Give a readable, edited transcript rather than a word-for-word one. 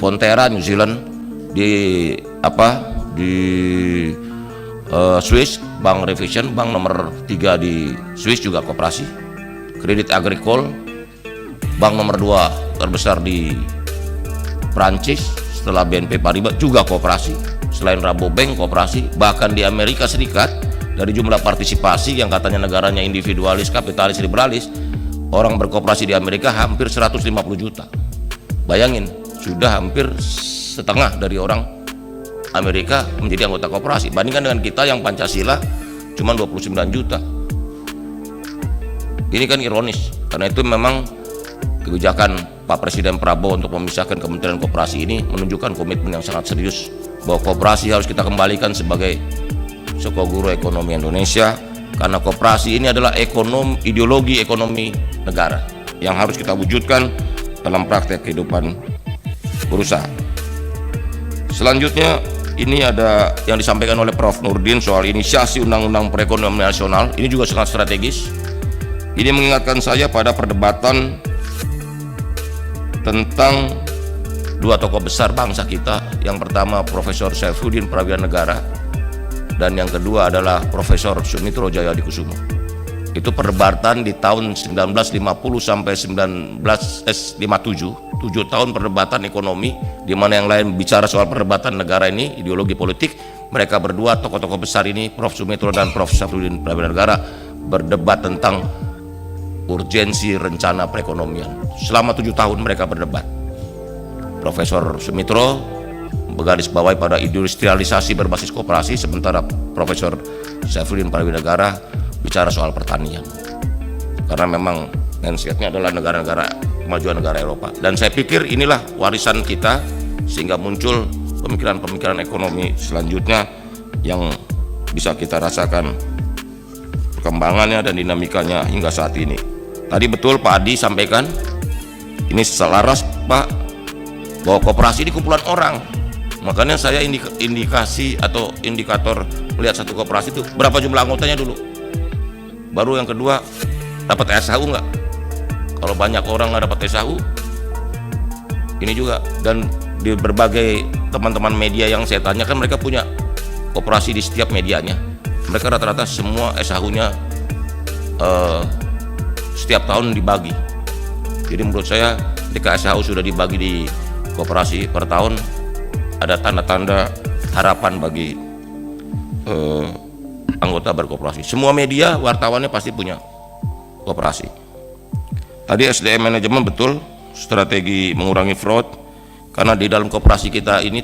Fonterra New Zealand, di Swiss Bank Revision, bank nomor 3 di Swiss juga koperasi. Credit Agricole, bank nomor 2 terbesar di Prancis setelah BNP Paribas, juga koperasi. Selain Rabobank koperasi. Bahkan di Amerika Serikat, dari jumlah partisipasi yang katanya negaranya individualis, kapitalis, liberalis, orang berkoperasi di Amerika hampir 150 juta. Bayangin, sudah hampir setengah dari orang Amerika menjadi anggota koperasi. Bandingkan dengan kita yang Pancasila cuma 29 juta. Ini kan ironis. Karena itu memang kebijakan Pak Presiden Prabowo untuk memisahkan Kementerian Koperasi ini menunjukkan komitmen yang sangat serius bahwa koperasi harus kita kembalikan sebagai sokoguru ekonomi Indonesia, karena koperasi ini adalah ideologi ekonomi negara yang harus kita wujudkan dalam praktek kehidupan berusaha. Selanjutnya ini ada yang disampaikan oleh Prof. Nurdin soal inisiasi Undang-Undang Perekonomian Nasional. Ini juga sangat strategis. Ini mengingatkan saya pada perdebatan tentang dua tokoh besar bangsa kita. Yang pertama Profesor Saifuddin Prawiranegara, dan yang kedua adalah Profesor Sumitro Jayadikusumo. Itu perdebatan di tahun 1950 sampai 1957, 7 tahun perdebatan ekonomi, di mana yang lain bicara soal perdebatan negara ini, ideologi politik. Mereka berdua, tokoh-tokoh besar ini, Prof. Sumitro dan Prof. Saifuddin Prawiranegara, berdebat tentang urgensi rencana perekonomian. Selama 7 tahun mereka berdebat. Profesor Sumitro menggarisbawahi pada industrialisasi berbasis koperasi, sementara Profesor Saifuddin Prawiranegara bicara soal pertanian. Karena memang mindsetnya adalah negara-negara kemajuan negara Eropa. Dan saya pikir inilah warisan kita, sehingga muncul pemikiran-pemikiran ekonomi selanjutnya yang bisa kita rasakan perkembangannya dan dinamikanya hingga saat ini. Tadi betul Pak Adi sampaikan, ini selaras Pak, bahwa koperasi ini kumpulan orang. Makanya saya indikasi atau indikator melihat satu koperasi itu berapa jumlah anggotanya dulu. Baru yang kedua, dapat SHU nggak? Kalau banyak orang nggak dapat SHU, ini juga. Dan di berbagai teman-teman media yang saya tanya, kan mereka punya koperasi di setiap medianya. Mereka rata-rata semua SHU-nya setiap tahun dibagi. Jadi menurut saya ketika SHU sudah dibagi di koperasi per tahun, ada tanda-tanda harapan bagi anggota berkoperasi. Semua media, wartawannya pasti punya koperasi. Tadi SDM manajemen betul, strategi mengurangi fraud, karena di dalam koperasi kita ini